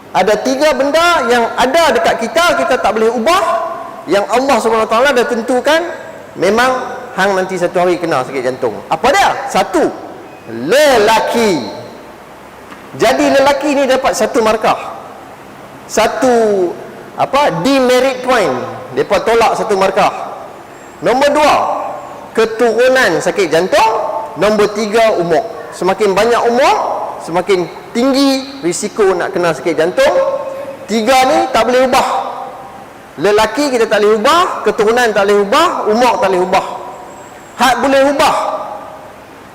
Ada 3 benda yang ada dekat kita, kita tak boleh ubah, yang Allah SWT dah tentukan memang hang nanti satu hari kena sakit jantung. Apa dia? 1, lelaki. Jadi lelaki ni dapat 1 markah, 1 demerit point, depa tolak 1 markah. Nombor 2, keturunan sakit jantung. Nombor 3, umur. Semakin banyak umur, semakin tinggi risiko nak kena sakit jantung. 3 ni tak boleh ubah. Lelaki kita tak boleh ubah, keturunan tak boleh ubah, umur tak boleh ubah. Hak boleh ubah,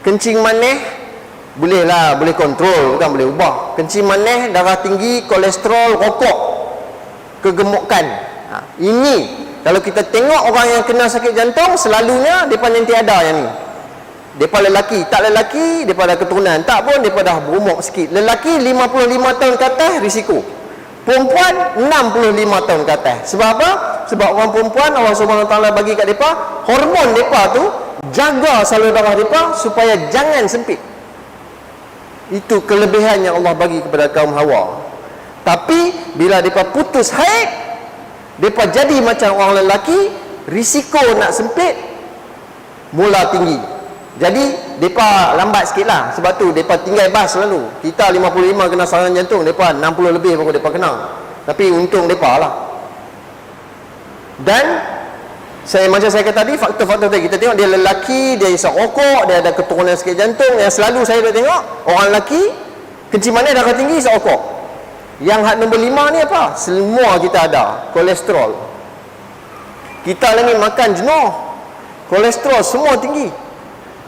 kencing manis bolehlah, boleh kontrol, bukan boleh ubah. Kencing manis, darah tinggi, kolesterol, rokok, kegemukan. Ini kalau kita tengok orang yang kena sakit jantung, selalunya mereka nanti ada yang ni. Mereka lelaki, tak lelaki mereka ada keturunan, tak pun mereka dah berumur sikit. Lelaki 55 tahun ke atas risiko, perempuan 65 tahun ke atas. Sebab apa? Sebab orang perempuan Allah SWT bagi kat mereka hormon mereka tu jaga salur darah mereka supaya jangan sempit. Itu kelebihan yang Allah bagi kepada kaum Hawa. Tapi bila mereka putus haid, mereka jadi macam orang lelaki, risiko nak sempit mula tinggi. Jadi mereka lambat sikit lah. Sebab tu mereka tinggal bas selalu. Kita 55 kena serangan jantung, mereka 60 lebih baru mereka kena. Tapi untung mereka lah. Dan macam saya kata tadi, faktor-faktor tadi kita tengok, dia lelaki, dia isap rokok, dia ada keturunan sakit jantung. Yang selalu saya tengok orang lelaki kencing manis, darah tinggi, isap rokok. Yang hak nombor 5 ni apa? Semua kita ada kolesterol. Kita lagi makan jenuh, kolesterol semua tinggi.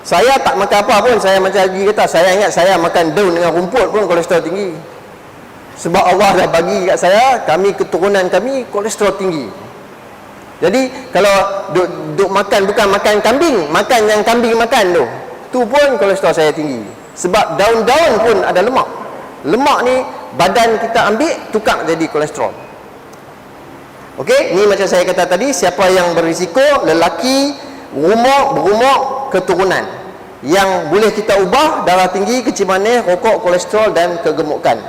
Saya tak makan apa pun, saya macam Haji kata, saya ingat saya makan daun dengan rumput pun kolesterol tinggi. Sebab Allah dah bagi kat saya, keturunan kami kolesterol tinggi. Jadi kalau duk makan, bukan makan kambing, makan yang kambing makan tu pun kolesterol saya tinggi. Sebab daun-daun pun ada lemak. Lemak ni badan kita ambil, tukar jadi kolesterol. Okey, ni macam saya kata tadi, siapa yang berisiko, lelaki, berumur, keturunan. Yang boleh kita ubah, darah tinggi, kencing manis, rokok, kolesterol dan kegemukan.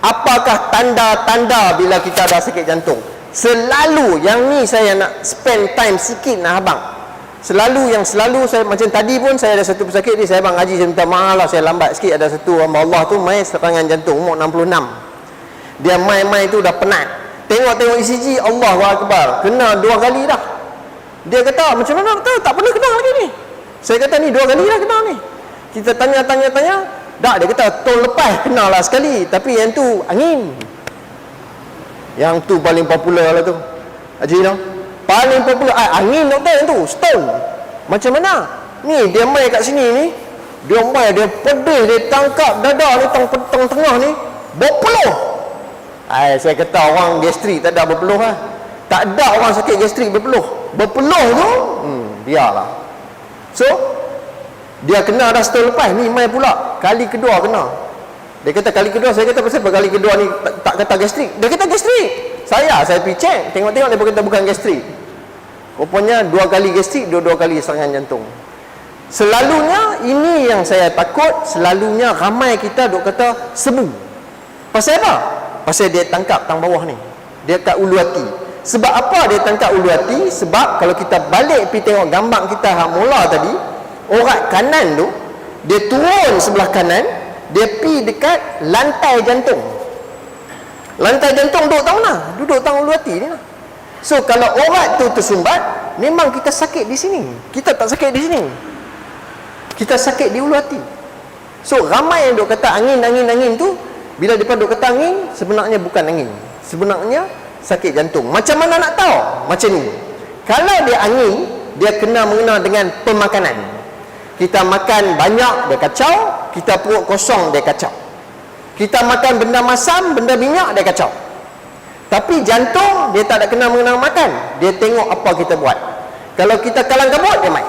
Apakah tanda-tanda bila kita ada sakit jantung? Selalu yang ni saya nak spend time sikit nak abang. Selalu saya, macam tadi pun saya ada satu pesakit ni, saya abang Haji, saya minta maaf lah, saya lambat sikit. Ada satu hamba Allah tu mai serangan jantung, umur 66. Dia mai tu dah penat. Tengok ECG, Allahu Akbar, kena 2 kali dah. Dia kata, macam mana tahu, tak pernah kena lagi ni. Saya kata ni 2 kali dah kena ni. Kita tanya. Tak, dia kata tahun lepas kena lah sekali, tapi yang tu angin. Yang tu paling popular lah tu, Haji tau. Paling popular angin doktor, yang tu stone. Macam mana? Ni dia mai kat sini ni, dia pedih, dia tangkap dada ni, tengah ni berpeluh. Saya kata orang gastrik tak ada berpeluh lah. Tak ada orang sakit gastrik berpeluh. Berpeluh tu biarlah. So dia kena dah setahun lepas, ni mai pula kali kedua kena. Dia kata kali kedua, saya kata pasal kali kedua ni tak kata gastrik. Dia kata gastrik. Saya pergi cek, tengok dia kata bukan gastrik. Rupanya 2 kali gastrik, 2 kali serangan jantung. Selalunya ini yang saya takut, selalunya ramai kita duk kata sebu. Pasal apa? Pasal dia tangkap tang bawah ni. Dia kat ulu hati. Sebab apa dia tangkap ulu hati? Sebab kalau kita balik pergi tengok gambar kita hak mula tadi, orat kanan tu dia turun sebelah kanan, dia pergi dekat lantai jantung. Lantai jantung duduk tang mana? Duduk tang ulu hati ni lah. So kalau orat tu tersumbat, memang kita sakit di sini. Kita tak sakit di sini. Kita sakit di ulu hati. So ramai yang duk kata angin tu, bila depa duk kata angin, sebenarnya bukan angin. Sebenarnya sakit jantung. Macam mana nak tahu? Macam ni. Kalau dia angin, dia mengena dengan pemakanan. Kita makan banyak, dia kacau. Kita perut kosong, dia kacau. Kita makan benda masam, benda minyak, dia kacau. Tapi jantung, dia tak ada kena mengena makan. Dia tengok apa kita buat. Kalau kita kalang kabut, dia main.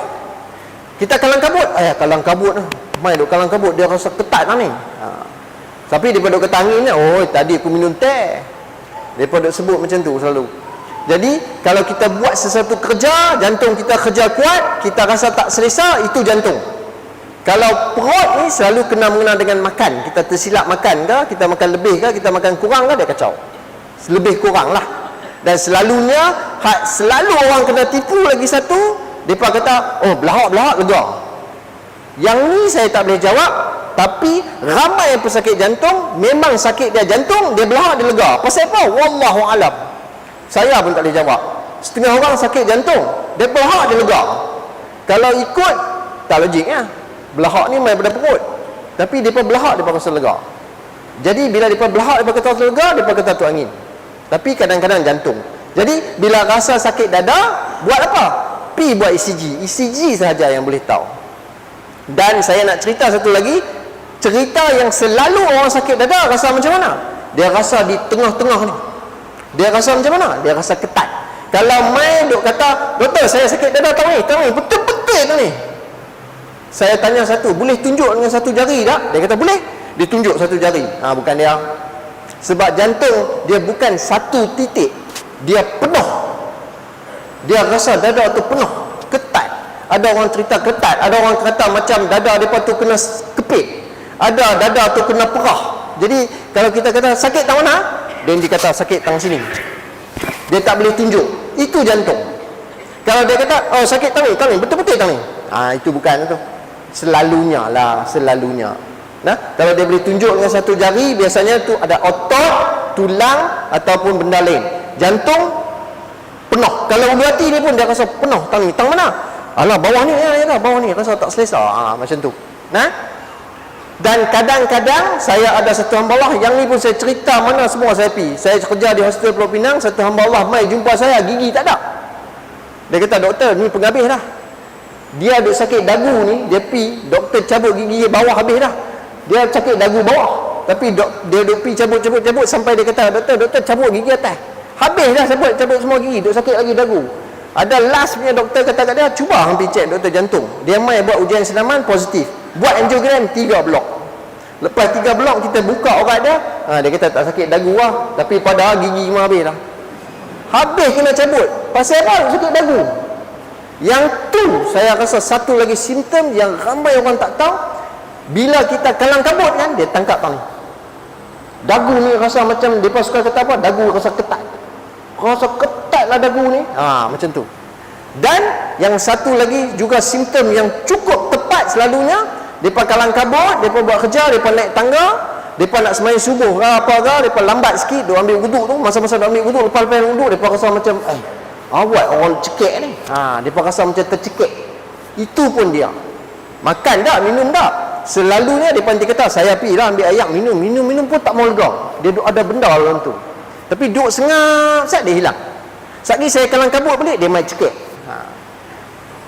Kita kalang kabut, kalang kabut lah. Main duk kalang kabut, dia rasa ketat lah ni. Tapi daripada kata angin ni, tadi aku minum teh. Daripada sebut macam tu selalu. Jadi kalau kita buat sesuatu kerja, jantung kita kerja kuat, kita rasa tak selesa, itu jantung. Kalau perut ni selalu kena mengena dengan makan. Kita tersilap makan ke, kita makan lebih ke, kita makan kurang ke, dia kacau. Lebih kurang lah. Dan selalunya selalu orang kena tipu lagi satu, mereka kata, oh belahak lega. Yang ni saya tak boleh jawab. Tapi ramai pesakit jantung, memang sakit dia jantung, dia belahak, dia lega. Pasal apa? Wallahualam. Saya pun tak boleh jawab. Setengah orang sakit jantung, dia belahak, dia lega. Kalau ikut, tak logiknya. Belahak ni main pada perut, tapi mereka belahak, mereka rasa lega. Jadi bila mereka belahak, mereka kata lega, mereka kata tu angin. Tapi kadang-kadang jantung. Jadi bila rasa sakit dada, buat apa? Pi buat ECG. ECG sahaja yang boleh tahu. Dan saya nak cerita satu lagi, cerita yang selalu orang sakit dada rasa macam mana? Dia rasa di tengah-tengah ni. Dia rasa macam mana? Dia rasa ketat. Kalau main duk kata, doktor saya sakit dada tahun ni, betul-betul tahun ni. Saya tanya satu, boleh tunjuk dengan satu jari tak? Dia kata boleh. Dia tunjuk satu jari. Bukan dia. Sebab jantung dia bukan satu titik, dia penuh. Dia rasa dada tu penuh, ketat. Ada orang cerita ketat, ada orang kata macam dada dia tu kena kepit, ada dada tu kena perah. Jadi kalau kita kata sakit tang mana, dia kata sakit tang sini, dia tak boleh tunjuk. Itu jantung. Kalau dia kata oh sakit tang ni, betul-betul tang ni, itu bukan itu. Selalunya lah, selalunya. Nah, kalau dia boleh tunjuk dengan satu jari, biasanya tu ada otot, tulang ataupun benda lain. Jantung penuh. Kalau ulu hati ni pun dia rasa penuh. Tang mana? Alah bawah ni, bawah ni rasa tak selesa. Macam tu. Nah. Dan kadang-kadang saya ada satu hamba Allah, yang ni pun saya cerita mana semua saya pergi. Saya kerja di hospital Pulau Pinang, satu hamba Allah mai jumpa saya, gigi tak ada. Dia kata, doktor ni penghabis dah. Dia duk sakit dagu ni, dia pergi, doktor cabut gigi bawah habis dah. Dia sakit dagu bawah, tapi dia duk pergi cabut sampai dia kata, doktor cabut gigi atas. Habis dah cabut semua gigi, duk sakit lagi dagu. Ada last punya doktor kata kat dia, cuba hampir cek doktor jantung. Dia mai buat ujian senaman, positif. Buat angiogram 3 blok. Lepas 3 blok kita buka orat dia, dia kata tak sakit dagu lah, tapi padahal gigi semua habis dah. Habis kena cabut. Pasal apa sakit dagu? Yang tu saya rasa satu lagi simptom yang ramai orang tak tahu. Bila kita kalang kabut kan, dia tangkap tang ni. Dagu ni rasa macam, mereka suka kata apa? Dagu rasa ketat. Rasa ketat lah dagu ni. Macam tu. Dan yang satu lagi juga simptom yang cukup tepat selalunya, mereka kalang kabut, mereka buat kerja, mereka naik tangga, mereka nak sembahyang subuh ke apa ke, mereka lambat sikit, dia ambil wuduk tu, masa-masa dia ambil wuduk, lepas wuduk, mereka rasa macam awak orang cekik ni. Mereka rasa macam tercekik. Itu pun dia. Makan tak, minum tak. Selalunya mereka nanti kata, saya pergi lah ambil air, minum pun tak mau lega. Dia ada benda dalam tu. Tapi duduk sengap, saat dia hilang. Saat ni saya kalang kabut balik, dia main cekik.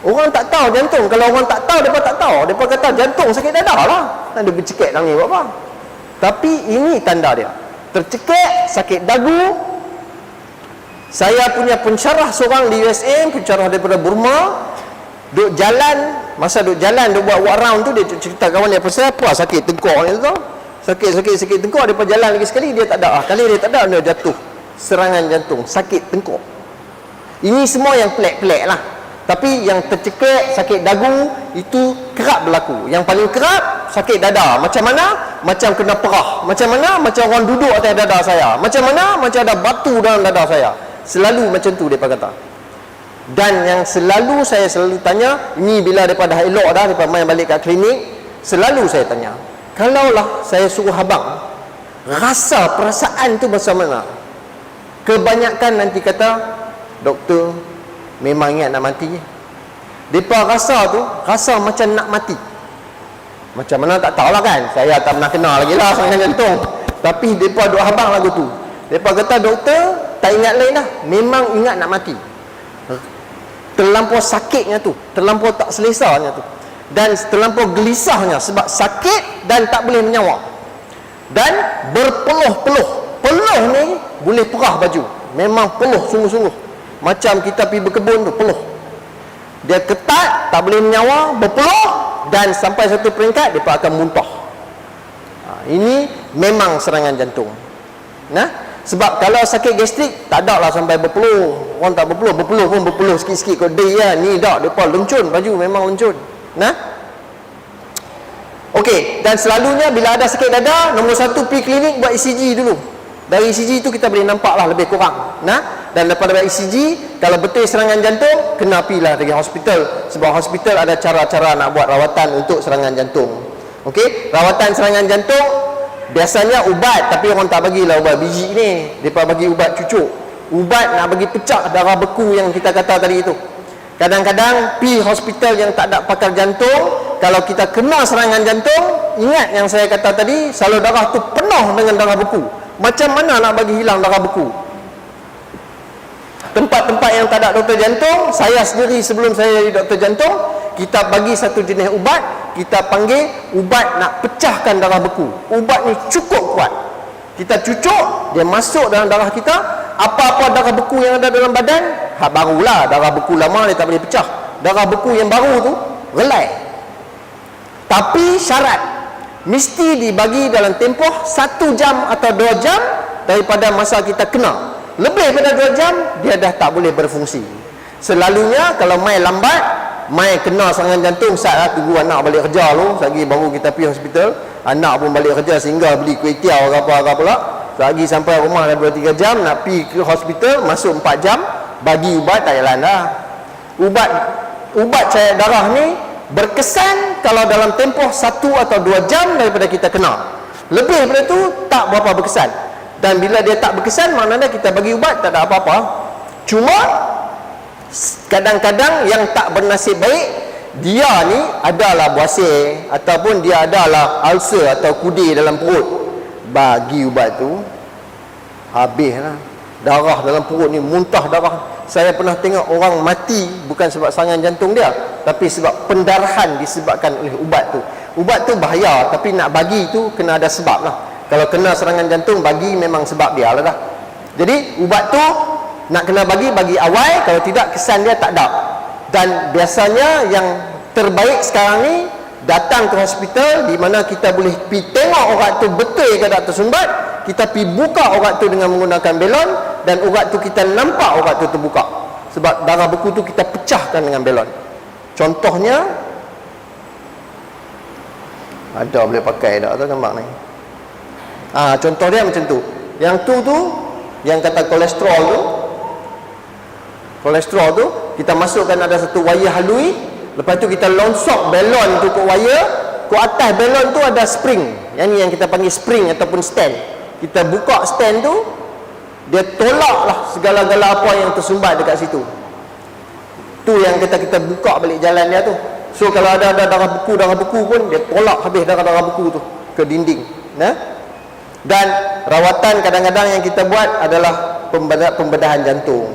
Orang tak tahu jantung. Kalau orang tak tahu, mereka tak tahu. Mereka kata jantung sakit dada lah. Dia bercekik dalam ni buat apa. Tapi ini tanda dia. Tercekik, sakit dagu. Saya punya pensyarah seorang di USA, pensyarah daripada Burma, duk jalan, masa duk jalan, duk buat walk round tu, dia cerita kawan dia, pasal apa sakit tengkok ni tu, sakit tengkok, dia pun jalan lagi sekali, dia tak ada, kali dia tak ada, dia jatuh serangan jantung, sakit tengkok. Ini semua yang pelik-pelik lah. Tapi yang tercekik, sakit dagu, itu kerap berlaku. Yang paling kerap, sakit dada. Macam mana? Macam kena perah. Macam mana? Macam orang duduk atas dada saya. Macam mana? Macam ada batu dalam dada saya. Selalu macam tu mereka kata. Dan yang selalu saya tanya, ini bila mereka dah elok dah, mereka main balik kat klinik, selalu saya tanya, kalaulah saya suruh abang rasa perasaan tu macam mana? Kebanyakan nanti kata, doktor memang ingat nak mati. Mereka rasa tu, rasa macam nak mati. Macam mana tak tahulah kan, saya tak pernah kenal lagi lah serangan jantung. Tapi mereka duk abang lagu tu. Mereka kata, doktor tak ingat lain dah, memang ingat nak mati. Terlampau sakitnya tu, terlampau tak selesanya tu, dan terlampau gelisahnya sebab sakit dan tak boleh menyawa, dan berpeluh-peluh. Peluh ni boleh perah baju, memang peluh sungguh-sungguh. Macam kita pergi berkebun tu, peluh. Dia ketat, tak boleh menyawa, berpeluh, dan sampai satu peringkat dia akan muntah. Ini memang serangan jantung. Sebab kalau sakit gastrik tak ada lah sampai berpeluh. Orang tak berpeluh pun berpeluh sikit-sikit kot dia. Ni dak, depa lencun baju, memang lencun. Okey, dan selalunya bila ada sakit dada, nombor 1 pergi klinik buat ECG dulu. Dari ECG tu kita boleh nampaklah lebih kurang. Dan daripada ECG, kalau betul serangan jantung, kena pergilah pergi hospital, sebab hospital ada cara-cara nak buat rawatan untuk serangan jantung. Okey, rawatan serangan jantung biasanya ubat, tapi orang tak bagilah ubat biji ni. Depa bagi ubat cucuk. Ubat nak bagi pecah darah beku yang kita kata tadi itu. Kadang-kadang pi hospital yang tak ada pakar jantung, kalau kita kena serangan jantung, ingat yang saya kata tadi, salur darah tu penuh dengan darah beku. Macam mana nak bagi hilang darah beku? Tempat-tempat yang tak ada doktor jantung, saya sendiri sebelum saya jadi doktor jantung, kita bagi satu jenis ubat, kita panggil ubat nak pecahkan darah beku. Ubat ni cukup kuat. Kita cucuk, dia masuk dalam darah kita, apa-apa darah beku yang ada dalam badan, barulah. Darah beku lama dia tak boleh pecah. Darah beku yang baru tu relai. Tapi syarat, mesti dibagi dalam tempoh 1 jam atau 2 jam daripada masa kita kena. Lebih daripada 2 jam, dia dah tak boleh berfungsi. Selalunya kalau mai lambat, mai kena serangan jantung, saat tunggu anak balik kerja lu, lagi baru kita pergi hospital, anak pun balik kerja sehingga beli kuih tiaw ke apa pula. Lagi sampai rumah dah 2-3 jam, nak pergi ke hospital, masuk 4 jam, bagi ubat tak jalan dah. Ubat cair darah ni berkesan kalau dalam tempoh 1 atau 2 jam daripada kita kena. Lebih daripada tu tak berapa berkesan. Dan bila dia tak berkesan, maknanya kita bagi ubat tak ada apa-apa. Cuma kadang-kadang yang tak bernasib baik, dia ni adalah buasir ataupun dia adalah ulcer atau kudir dalam perut. Bagi ubat tu, habislah. Darah dalam perut ni muntah darah. Saya pernah tengok orang mati bukan sebab serangan jantung dia, tapi sebab pendarahan disebabkan oleh ubat tu. Ubat tu bahaya, tapi nak bagi tu kena ada sebab lah. Kalau kena serangan jantung, bagi memang sebab dia lah dah. Jadi ubat tu nak kena bagi awal, kalau tidak kesan dia tak ada. Dan biasanya yang terbaik sekarang ni, datang ke hospital di mana kita boleh pergi tengok urat tu betul ke tak tersumbat, kita pergi buka urat tu dengan menggunakan belon, dan urat tu kita nampak urat tu terbuka. Sebab darah beku tu kita pecahkan dengan belon. Contohnya ada boleh pakai tak tu gambar ni. Contoh dia macam tu. Yang tu yang kata kolesterol tu kita masukkan ada satu wayar halui, lepas tu kita longsok belon tu ke wayar, ke atas belon tu ada spring. Yang ni yang kita panggil spring ataupun stand. Kita buka stand tu, dia tolaklah segala-gala apa yang tersumbat dekat situ. Tu yang kita buka balik jalan dia tu. So kalau ada darah beku pun, dia tolak habis darah beku tu ke dinding. Dan rawatan kadang-kadang yang kita buat adalah pembedahan jantung.